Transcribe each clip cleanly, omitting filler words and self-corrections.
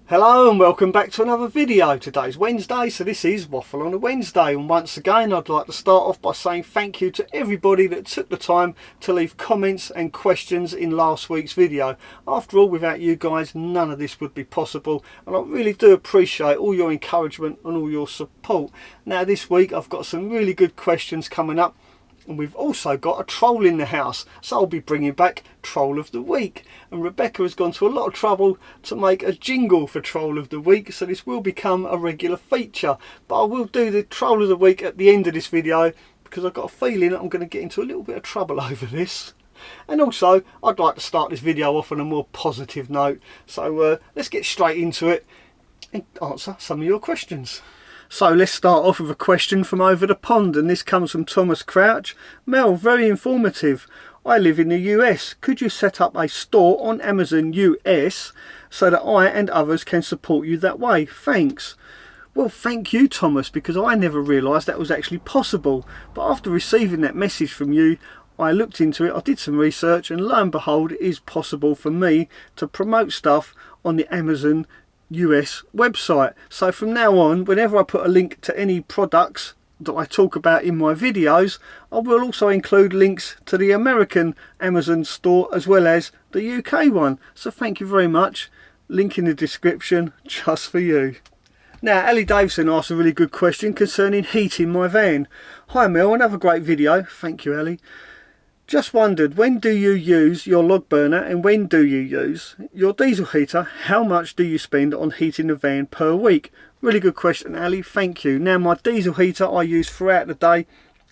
Hello and welcome back to another video. Today's Wednesday, so this is Waffle on a Wednesday, and once again I'd like to start off by saying thank you to everybody that took the time to leave comments and questions in last week's video. After all, without you guys none of this would be possible, and I really do appreciate all your encouragement and all your support. Now this week I've got some really good questions coming up, and we've also got a troll in the house, so I'll be bringing back Troll of the Week. And Rebecca has gone to a lot of trouble to make a jingle for Troll of the Week, so this will become a regular feature. But I will do the Troll of the Week at the end of this video, because I've got a feeling that I'm going to get into a little bit of trouble over this. And also, I'd like to start this video off on a more positive note. So let's get straight into it and answer some of your questions. So let's start off with a question from over the pond, and this comes from Thomas Crouch. Mel, very informative. I live in the US. Could you set up a store on Amazon US so that I and others can support you that way? Thanks. Well, thank you, Thomas, because I never realised that was actually possible. But after receiving that message from you, I looked into it, I did some research, and lo and behold, it is possible for me to promote stuff on the Amazon US website. So from now on, whenever I put a link to any products that I talk about in my videos, I will also include links to the American Amazon store as well as the UK one. So thank you very much. Link in the description just for you. Now, Ellie Davison asked a really good question concerning heating my van. Hi Mel, another great video. Thank you, Ellie. Just wondered, when do you use your log burner and when do you use your diesel heater? How much do you spend on heating the van per week? Really good question, Ali, thank you. Now my diesel heater I use throughout the day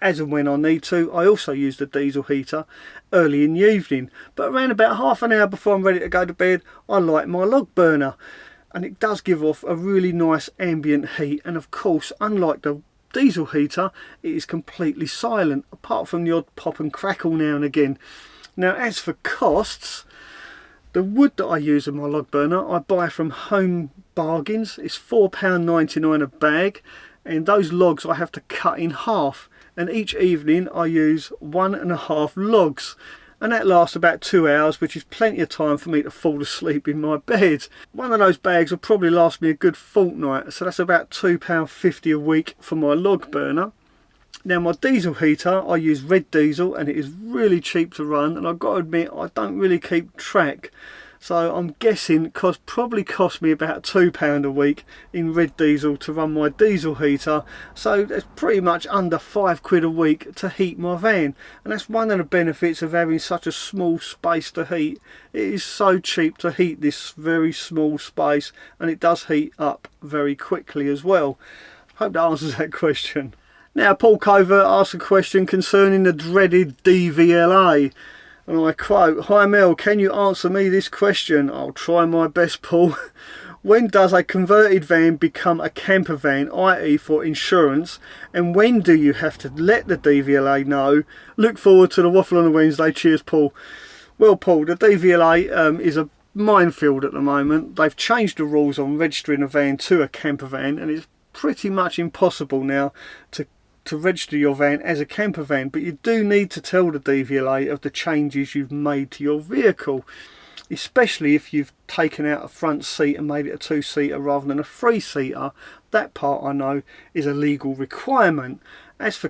as and when I need to. I also use the diesel heater early in the evening, but around about half an hour before I'm ready to go to bed I light my log burner, and it does give off a really nice ambient heat. And of course, unlike the diesel heater, it is completely silent apart from the odd pop and crackle now and again. Now as for costs, the wood that I use in my log burner I buy from Home Bargains. It's £4.99 a bag, and those logs I have to cut in half, and each evening I use 1.5 logs, and that lasts about 2 hours, which is plenty of time for me to fall asleep in my bed. One of those bags will probably last me a good fortnight, so that's about £2.50 a week for my log burner. Now my diesel heater, I use red diesel, and it is really cheap to run, and I've got to admit I don't really keep track. So I'm guessing it probably cost me about £2 a week in red diesel to run my diesel heater. So that's pretty much under £5 a week to heat my van. And that's one of the benefits of having such a small space to heat. It is so cheap to heat this very small space, and it does heat up very quickly as well. Hope that answers that question. Now Paul Covert asked a question concerning the dreaded DVLA. And I quote, "Hi Mel, can you answer me this question?" I'll try my best, Paul. When does a converted van become a camper van, i.e. for insurance? And when do you have to let the DVLA know? Look forward to the Waffle on a Wednesday. Cheers, Paul. Well, Paul, the DVLA is a minefield at the moment. They've changed the rules on registering a van to a camper van, and it's pretty much impossible now to register your van as a camper van, but you do need to tell the DVLA of the changes you've made to your vehicle, especially if you've taken out a front seat and made it a two-seater rather than a three-seater. That part I know is a legal requirement. As for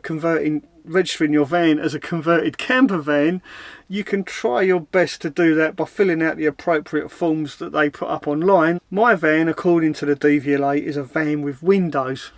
registering your van as a converted camper van, you can try your best to do that by filling out the appropriate forms that they put up online. My van, according to the DVLA, is a van with windows,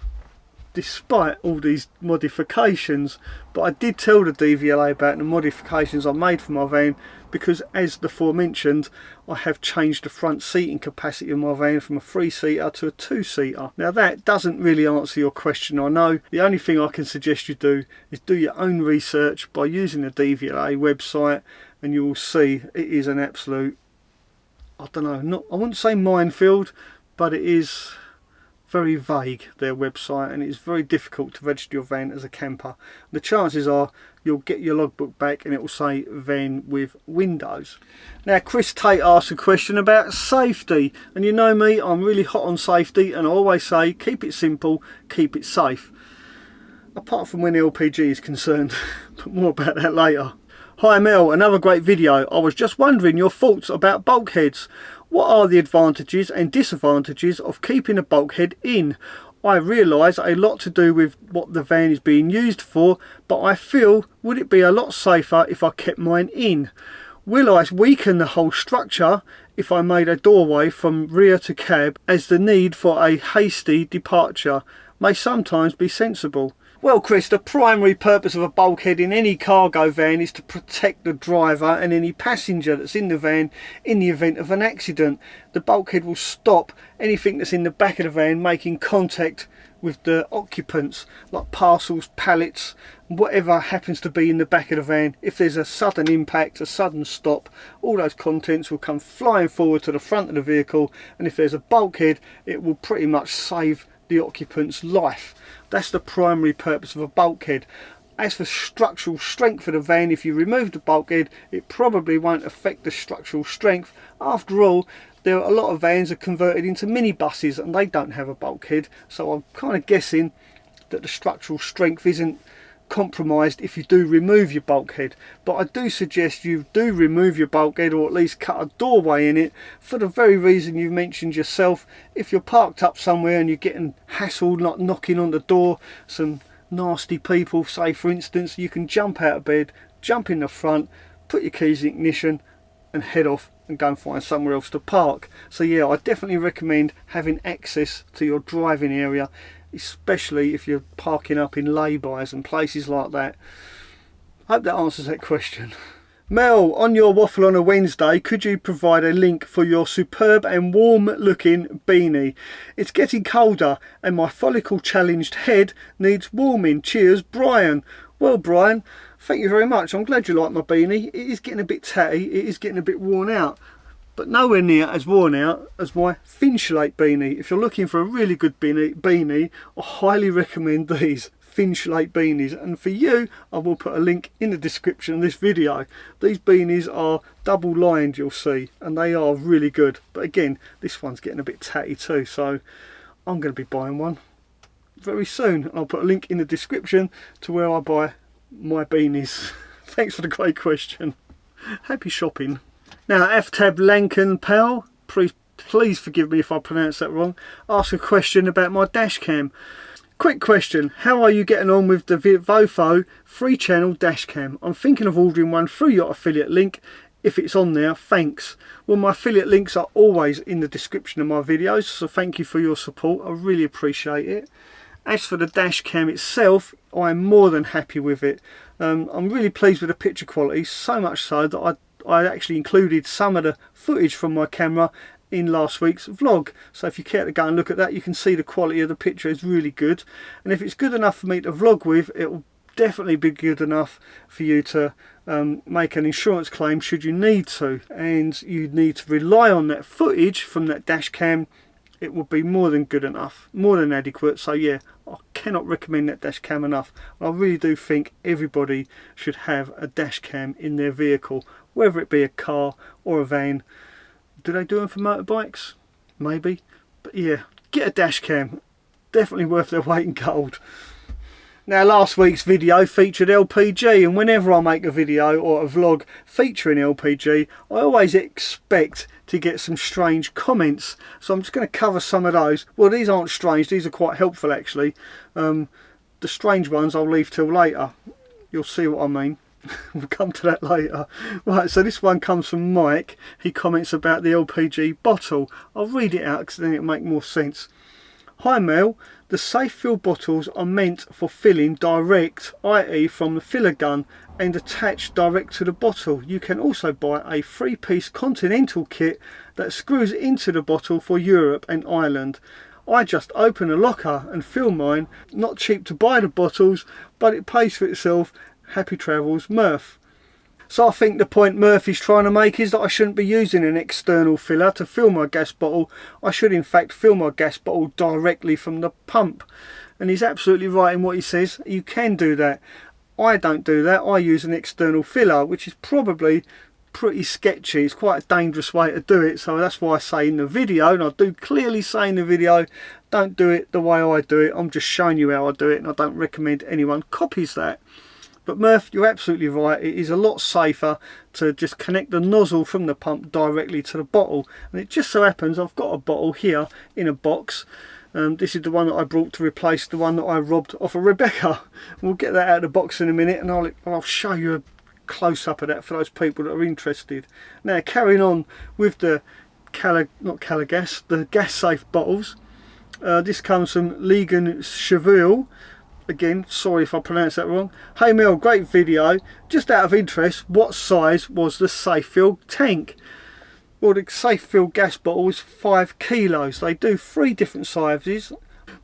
despite all these modifications. But I did tell the DVLA about the modifications I made for my van, because as before mentioned, I have changed the front seating capacity of my van from a three-seater to a two-seater. Now that doesn't really answer your question, I know. The only thing I can suggest you do is do your own research by using the DVLA website, and you will see it is an absolute, I don't know, I wouldn't say minefield, but it is very vague, their website, and it's very difficult to register your van as a camper. The chances are you'll get your logbook back and it will say van with windows. Now Chris Tate asked a question about safety, and you know me, I'm really hot on safety, and I always say keep it simple, keep it safe, apart from when LPG is concerned. But more about that later. Hi Mel, another great video. I was just wondering your thoughts about bulkheads. What are the advantages and disadvantages of keeping a bulkhead in? I realise a lot to do with what the van is being used for, but I feel would it be a lot safer if I kept mine in? Will I weaken the whole structure if I made a doorway from rear to cab, as the need for a hasty departure may sometimes be sensible? Well, Chris, the primary purpose of a bulkhead in any cargo van is to protect the driver and any passenger that's in the van in the event of an accident. The bulkhead will stop anything that's in the back of the van making contact with the occupants, like parcels, pallets, whatever happens to be in the back of the van. If there's a sudden impact, a sudden stop, all those contents will come flying forward to the front of the vehicle, and if there's a bulkhead, it will pretty much save the occupant's life. That's the primary purpose of a bulkhead. As for structural strength of the van, if you remove the bulkhead, it probably won't affect the structural strength. After all, there are a lot of vans are converted into minibuses and they don't have a bulkhead, so I'm kind of guessing that the structural strength isn't compromised if you do remove your bulkhead. But I do suggest you do remove your bulkhead, or at least cut a doorway in it, for the very reason you mentioned yourself. If you're parked up somewhere and you're getting hassled, like knocking on the door, some nasty people, say for instance, you can jump out of bed, jump in the front, put your keys in ignition and head off and go and find somewhere else to park. So yeah, I definitely recommend having access to your driving area, especially if you're parking up in lay-bys and places like that. Hope that answers that question. Mel, on your waffle on a Wednesday, could you provide a link for your superb and warm looking beanie? It's getting colder and my follicle challenged head needs warming. Cheers, Brian. Well, Brian, thank you very much. I'm glad you like my beanie. It is getting a bit tatty, it is getting a bit worn out, but nowhere near as worn out as my Thinsulate beanie. If you're looking for a really good beanie, I highly recommend these Thinsulate beanies, and for you I will put a link in the description of this video. These beanies are double lined, you'll see, and they are really good. But again, this one's getting a bit tatty too, so I'm going to be buying one very soon. I'll put a link in the description to where I buy my beanies. Thanks for the great question. Happy shopping. Now, Aftab Lankan Pal, please forgive me if I pronounce that wrong, ask a question about my dash cam. Quick question, how are you getting on with the Viofo 3-channel dash cam? I'm thinking of ordering one through your affiliate link. If it's on there, thanks. Well, my affiliate links are always in the description of my videos, so thank you for your support. I really appreciate it. As for the dash cam itself, I'm more than happy with it. I'm really pleased with the picture quality, so much so that I actually included some of the footage from my camera in last week's vlog. So if you care to go and look at that, you can see the quality of the picture is really good. And if it's good enough for me to vlog with, it will definitely be good enough for you to make an insurance claim should you need to. And you need to rely on that footage from that dash cam. It will be more than good enough, more than adequate. So yeah, I cannot recommend that dash cam enough. I really do think everybody should have a dash cam in their vehicle, whether it be a car or a van. Do they do them for motorbikes? Maybe. But yeah, get a dash cam. Definitely worth their weight in gold. Now, last week's video featured LPG, and whenever I make a video or a vlog featuring LPG, I always expect to get some strange comments. So I'm just going to cover some of those. Well, these aren't strange, these are quite helpful actually. The strange ones I'll leave till later. You'll see what I mean. We'll come to that later. Right, so this one comes from Mike. He comments about the LPG bottle. I'll read it out because then it'll make more sense. Hi Mel, the safe-fill bottles are meant for filling direct, i.e. from the filler gun, and attached direct to the bottle. You can also buy a 3-piece Continental kit that screws into the bottle for Europe and Ireland. I just open a locker and fill mine. Not cheap to buy the bottles, but it pays for itself. Happy travels, Murph. So I think the point Murphy's trying to make is that I shouldn't be using an external filler to fill my gas bottle. I should in fact fill my gas bottle directly from the pump. And he's absolutely right in what he says. You can do that. I don't do that. I use an external filler, which is probably pretty sketchy. It's quite a dangerous way to do it. So that's why I say in the video, and I do clearly say in the video, don't do it the way I do it. I'm just showing you how I do it, and I don't recommend anyone copies that. But Murph, you're absolutely right, it is a lot safer to just connect the nozzle from the pump directly to the bottle. And it just so happens I've got a bottle here in a box. This is the one that I brought to replace the one that I robbed off of Rebecca. We'll get that out of the box in a minute, and I'll show you a close up of that for those people that are interested. Now, carrying on with the the gas safe bottles. This comes from Legan Cheville. Again, sorry if I pronounce that wrong. Hey Mel, great video. Just out of interest, what size was the safefill tank? Well, the safefill gas bottle is 5 kilos. They do 3 different sizes.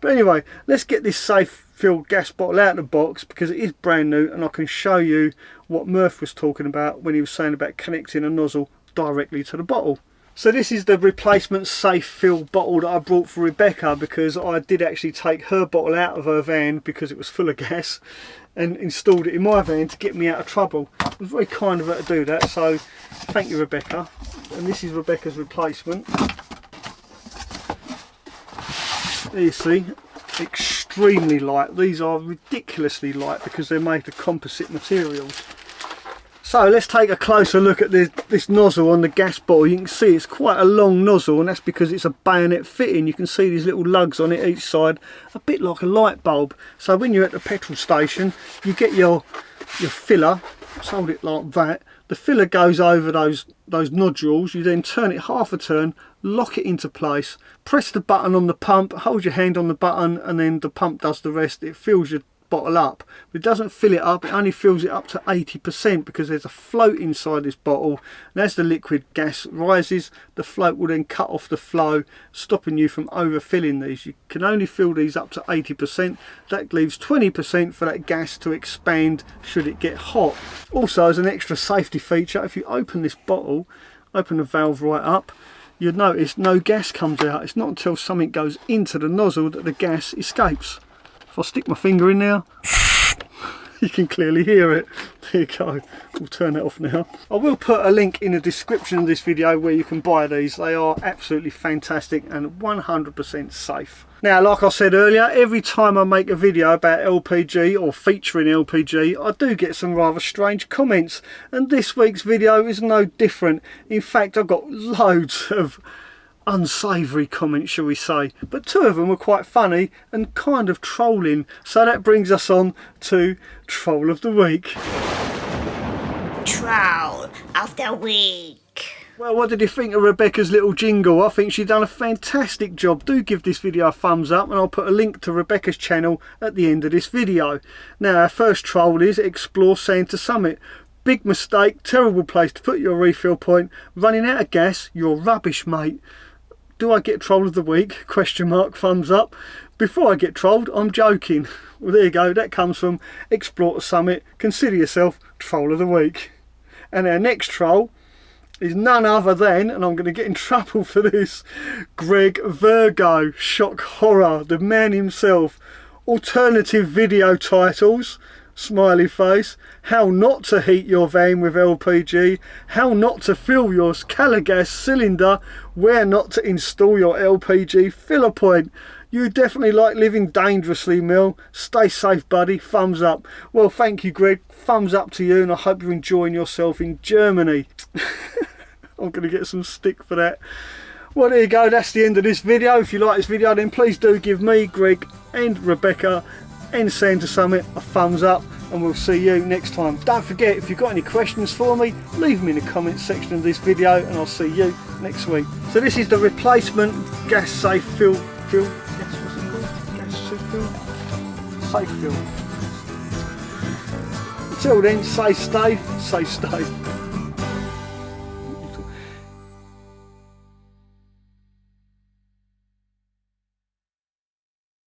But anyway, let's get this safefill gas bottle out of the box because it is brand new, and I can show you what Murph was talking about when he was saying about connecting a nozzle directly to the bottle. So this is the replacement safefill bottle that I brought for Rebecca, because I did actually take her bottle out of her van because it was full of gas and installed it in my van to get me out of trouble. It was very kind of her to do that, so thank you, Rebecca. And this is Rebecca's replacement. There you see, extremely light. These are ridiculously light because they're made of composite materials. So let's take a closer look at this nozzle on the gas bottle. You can see it's quite a long nozzle, and that's because it's a bayonet fitting. You can see these little lugs on it each side, a bit like a light bulb. So when you're at the petrol station, you get your filler, let's hold it like that. The filler goes over those nodules. You then turn it half a turn, lock it into place, press the button on the pump, hold your hand on the button, and then the pump does the rest. It fills your bottle up, but it doesn't fill it up, it only fills it up to 80% because there's a float inside this bottle, and as the liquid gas rises, the float will then cut off the flow, stopping you from overfilling these. You can only fill these up to 80%. That leaves 20% for that gas to expand should it get hot. Also, as an extra safety feature, if you open this bottle, open the valve right up, you'll notice no gas comes out. It's not until something goes into the nozzle that the gas escapes. If I stick my finger in there, you can clearly hear it. There you go. We'll turn that off now. I will put a link in the description of this video where you can buy these. They are absolutely fantastic and 100% safe. Now, like I said earlier, every time I make a video about LPG or featuring LPG, I do get some rather strange comments. And this week's video is no different. In fact, I've got loads of unsavoury comments, shall we say, but 2 of them were quite funny and kind of trolling, so that brings us on to Troll of the Week. Troll of the Week. Well, what did you think of Rebecca's little jingle? I think she's done a fantastic job. Do give this video a thumbs up, and I'll put a link to Rebecca's channel at the end of this video. Now, our first troll is Explore Santa Summit. Big mistake, terrible place to put your refill point, running out of gas, you're rubbish, mate. Do I get Troll of the Week? Question mark, thumbs up. Before I get trolled, I'm joking. Well, there you go, that comes from Explore Summit. Consider yourself Troll of the Week. And our next troll is none other than, and I'm going to get in trouble for this, Greg Virgo, shock horror, the man himself. Alternative video titles, smiley face, how not to heat your van with LPG, how not to fill your Calagas cylinder, where not to install your LPG filler point. You definitely like living dangerously, Mel. Stay safe, buddy. Thumbs up. Well, thank you, Greg. Thumbs up to you, and I hope you're enjoying yourself in Germany. I'm going to get some stick for that. Well, there you go. That's the end of this video. If you like this video, then please do give me, Greg, and Rebecca, and Santa Summit a thumbs up, and we'll see you next time. Don't forget, if you've got any questions for me, leave them in the comments section of this video, and I'll see you next week. So this is the replacement gas safe fill. What's it called? Gas safe fill. Until then, stay safe, stay.